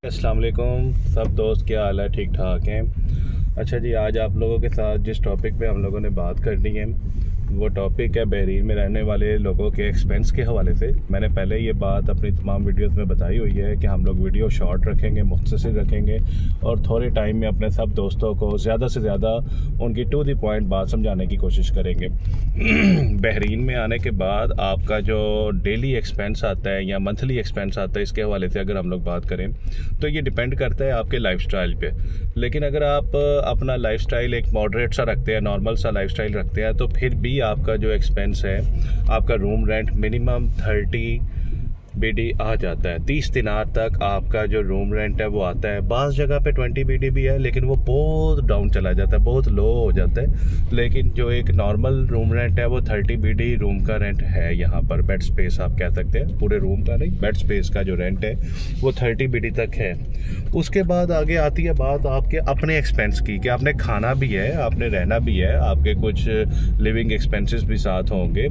अस्सलाम वालेकुम सब दोस्त, क्या हाल है? ठीक ठाक हैं? अच्छा जी, आज आप लोगों के साथ जिस टॉपिक पे हम लोगों ने बात करनी है वो टॉपिक है बहरीन में रहने वाले लोगों के एक्सपेंस के हवाले से। मैंने पहले ये बात अपनी तमाम वीडियोस में बताई हुई है कि हम लोग वीडियो शॉर्ट रखेंगे, मुख्तसर रखेंगे और थोड़े टाइम में अपने सब दोस्तों को ज़्यादा से ज़्यादा उनकी टू द पॉइंट बात समझाने की कोशिश करेंगे। बहरीन में आने के बाद आपका जो डेली एक्सपेंस आता है या मंथली एक्सपेंस आता है, इसके हवाले से अगर हम लोग बात करें तो ये डिपेंड करता है आपके लाइफस्टाइल पे। लेकिन अगर आप अपना लाइफस्टाइल एक मॉडरेट सा रखते हैं, नॉर्मल सा लाइफस्टाइल रखते हैं, तो फिर भी आपका जो एक्सपेंस है, आपका रूम रेंट मिनिमम 30 BD आ जाता है। 30 दिनार तक आपका जो रूम रेंट है वो आता है। बाज़ जगह पे 20 BD भी है, लेकिन वो बहुत डाउन चला जाता है, बहुत लो हो जाता है। लेकिन जो एक नॉर्मल रूम रेंट है वो 30 BD रूम का रेंट है यहाँ पर। बेड स्पेस आप कह सकते हैं, पूरे रूम का नहीं, बेड स्पेस का जो रेंट है वो 30 BD तक है। उसके बाद आगे आती है बात आपके अपने एक्सपेंस की, कि आपने खाना भी है, आपने रहना भी है, आपके कुछ लिविंग एक्सपेंसेस भी साथ होंगे।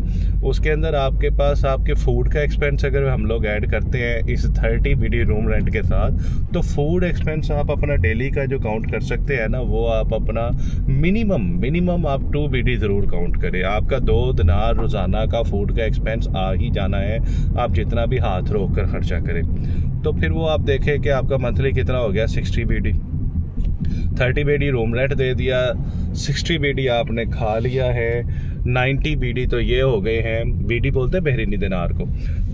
उसके अंदर आपके पास आपके फूड का एक्सपेंस अगर हम लोग ऐड करते हैं इस 30 BD रूम रेंट के साथ, तो फूड एक्सपेंस आप अपना डेली का जो काउंट कर सकते हैं ना, वो आप अपना मिनिमम आप 2 BD ज़रूर काउंट करें। आपका 2 दिनार रोज़ाना का फूड का एक्सपेंस आ ही जाना है, आप जितना भी हाथ रोक कर खर्चा करें। तो फिर वो आप देखें कि आपका मंथली कितना हो गया, 60 BD। 30 BD रूम रेंट दे दिया, 60 BD आपने खा लिया है, 90 BD तो ये हो गए हैं, BD बोलते हैं बहरीनी दिनार को।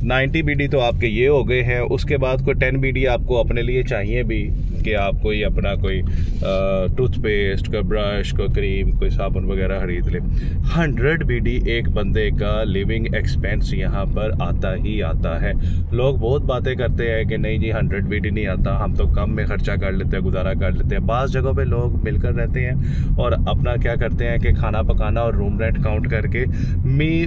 90 BD तो आपके ये हो गए हैं। उसके बाद कोई 10 BD आपको अपने लिए चाहिए भी, कि आप कोई अपना कोई टूथपेस्ट, कोई ब्रश, कोई क्रीम, कोई साबुन वगैरह खरीद ले। 100 BD एक बंदे का लिविंग एक्सपेंस यहाँ पर आता ही आता है। लोग बहुत बातें करते हैं कि नहीं जी 100 BD नहीं आता, हम तो कम में खर्चा कर लेते हैं, गुजारा कर लेते हैं। बाज़ जगहों पे लोग मिलकर रहते हैं और अपना क्या करते हैं कि खाना पकाना और रूम रेंट काउंट करके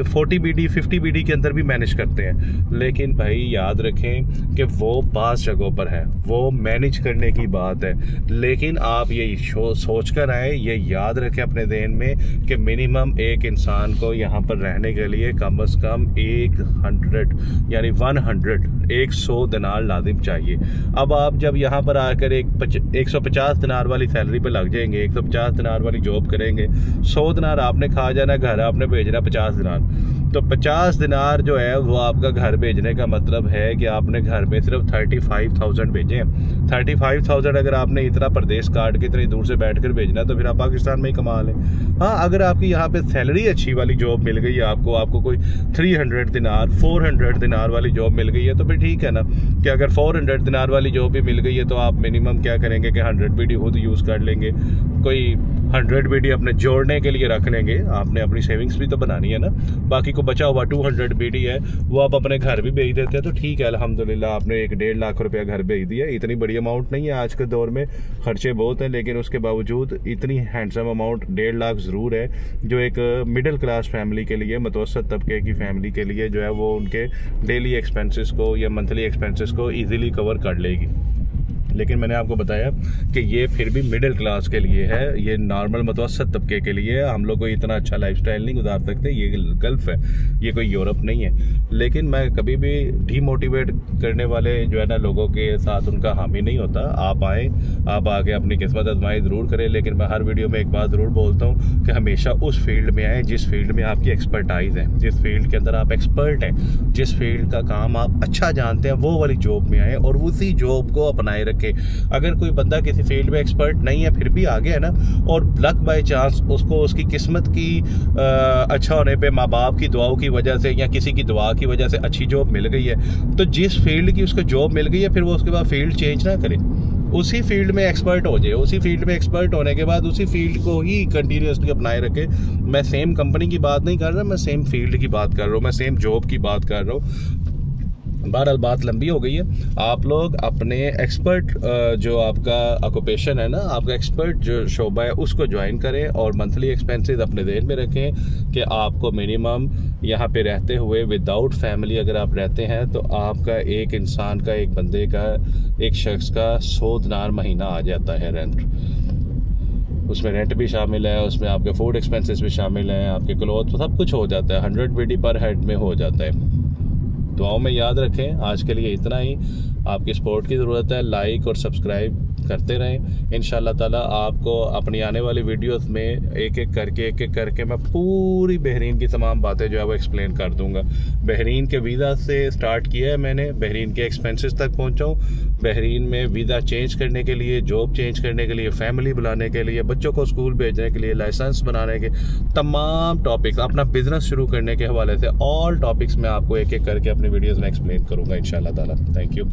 40 BD 50 BD के अंदर भी मैनेज करते हैं। लेकिन भाई याद रखें कि वो बाज़ जगहों पर है, वो मैनेज करने की बात है। लेकिन आप ये सोच कर आए, ये याद रखें अपने ध्यान में कि मिनिमम एक इंसान को यहाँ पर रहने के लिए कम से कम 100 यानी 100 दिनार लाजिम चाहिए। अब आप जब यहाँ पर आकर 150 दिनार वाली सैलरी पे लग जाएंगे, 150 दिनार वाली जॉब करेंगे, 100 दिनार आपने खा जाना, घर आपने भेजना 50 दिनार। तो 50 दिनार जो है वो आपका घर भेजने का मतलब है कि आपने घर में सिर्फ 35,000 भेजे हैं। 35,000 अगर आपने इतना प्रदेश काट के इतनी दूर से बैठकर भेजना, तो फिर आप पाकिस्तान में ही कमा लें। हाँ, अगर आपकी यहाँ पे सैलरी अच्छी वाली जॉब मिल गई है, आपको कोई 300 दिनार 400 दिनार वाली जॉब मिल गई है, तो फिर ठीक है ना, कि अगर 400 दिनार वाली जॉब भी मिल गई है तो आप मिनिमम क्या करेंगे कि 100 BD खुद यूज़ कर लेंगे, कोई 100 BD अपने जोड़ने के लिए रख लेंगे। आपने अपनी सेविंग्स भी तो बनानी है ना। बाकी को बचा हुआ 200 BD है वो आप अपने घर भी भेज देते हैं, तो ठीक है, अल्हम्दुलिल्लाह आपने 1.5 लाख रुपया घर भेज दिया। इतनी बड़ी अमाउंट नहीं है, आज के दौर में खर्चे बहुत हैं, लेकिन उसके बावजूद इतनी हैंडसम अमाउंट 1.5 लाख ज़रूर है, जो एक मिडिल क्लास फैमिली के लिए, मतवसत तबके की फैमिली के लिए जो है वो उनके डेली एक्सपेंसेस को या मंथली एक्सपेंसेस को ईजिली कवर कर लेगी। लेकिन मैंने आपको बताया कि ये फिर भी मिडिल क्लास के लिए है, ये नॉर्मल मतवसत तबके के लिए है। हम लोग को इतना अच्छा लाइफस्टाइल नहीं गुजार सकते, ये गल्फ है, ये कोई यूरोप नहीं है। लेकिन मैं कभी भी डीमोटिवेट करने वाले जो है ना लोगों के साथ उनका हामी नहीं होता। आप आएँ, आप आके अपनी किस्मत आजमाई ज़रूर करें, लेकिन मैं हर वीडियो में एक बात ज़रूर बोलता हूँ कि हमेशा उस फील्ड में आएँ जिस फील्ड में आपकी एक्सपर्टाइज़ है, जिस फील्ड के अंदर आप एक्सपर्ट हैं, जिस फील्ड का काम आप अच्छा जानते हैं, वो वाली जॉब में आएँ और उसी जॉब को अपनाए रखें। अगर कोई बंदा किसी फील्ड में एक्सपर्ट नहीं है फिर भी आगे है ना, और लक बाय चांस उसको उसकी किस्मत की अच्छा होने पे, माँ बाप की दुआओं की वजह से या किसी की दुआ की वजह से अच्छी जॉब मिल गई है, तो जिस फील्ड की उसको जॉब मिल गई है फिर वो उसके बाद फील्ड चेंज ना करे, उसी फील्ड में एक्सपर्ट हो जाए। उसी फील्ड में एक्सपर्ट होने के बाद उसी फील्ड को ही कंटिन्यूसली अपनाए रखे। मैं सेम कंपनी की बात नहीं कर रहा, मैं सेम फील्ड की बात कर रहा हूँ, मैं सेम जॉब की बात कर रहा हूँ। बहरहाल बात लंबी हो गई है। आप लोग अपने एक्सपर्ट जो आपका ऑक्यूपेशन है ना, आपका एक्सपर्ट जो शोबा है उसको ज्वाइन करें और मंथली एक्सपेंसेस अपने ध्यान में रखें कि आपको मिनिमम यहाँ पे रहते हुए विदाउट फैमिली अगर आप रहते हैं तो आपका एक इंसान का, एक बंदे का, एक शख्स का 100 दिनार महीना आ जाता है रेंट। उसमें रेंट भी शामिल है, उसमें आपके फूड एक्सपेंसेस भी शामिल हैं, आपके क्लोथ, सब कुछ हो जाता है। 100 BD पर हेड में हो जाता है। दुआओं में याद रखें। आज के लिए इतना ही। आपकी सपोर्ट की ज़रूरत है। लाइक और सब्सक्राइब करते रहें। इंशाल्लाह ताला आपको अपनी आने वाली वीडियोस में एक एक करके मैं पूरी बहरीन की तमाम बातें जो है वो एक्सप्लेन कर दूंगा। बहरीन के वीज़ा से स्टार्ट किया है मैंने, बहरीन के एक्सपेंसेस तक पहुंचा हूँ, बहरीन में वीज़ा चेंज करने के लिए, जॉब चेंज करने के लिए, फैमिली बुलाने के लिए, बच्चों को स्कूल भेजने के लिए, लाइसेंस बनाने के तमाम टॉपिक्स, अपना बिजनेस शुरू करने के हवाले से ऑल टॉपिक्स मैं आपको एक एक करके अपनी वीडियोज़ में एक्सप्लेन करूँगा इंशाल्लाह ताला। Thank you.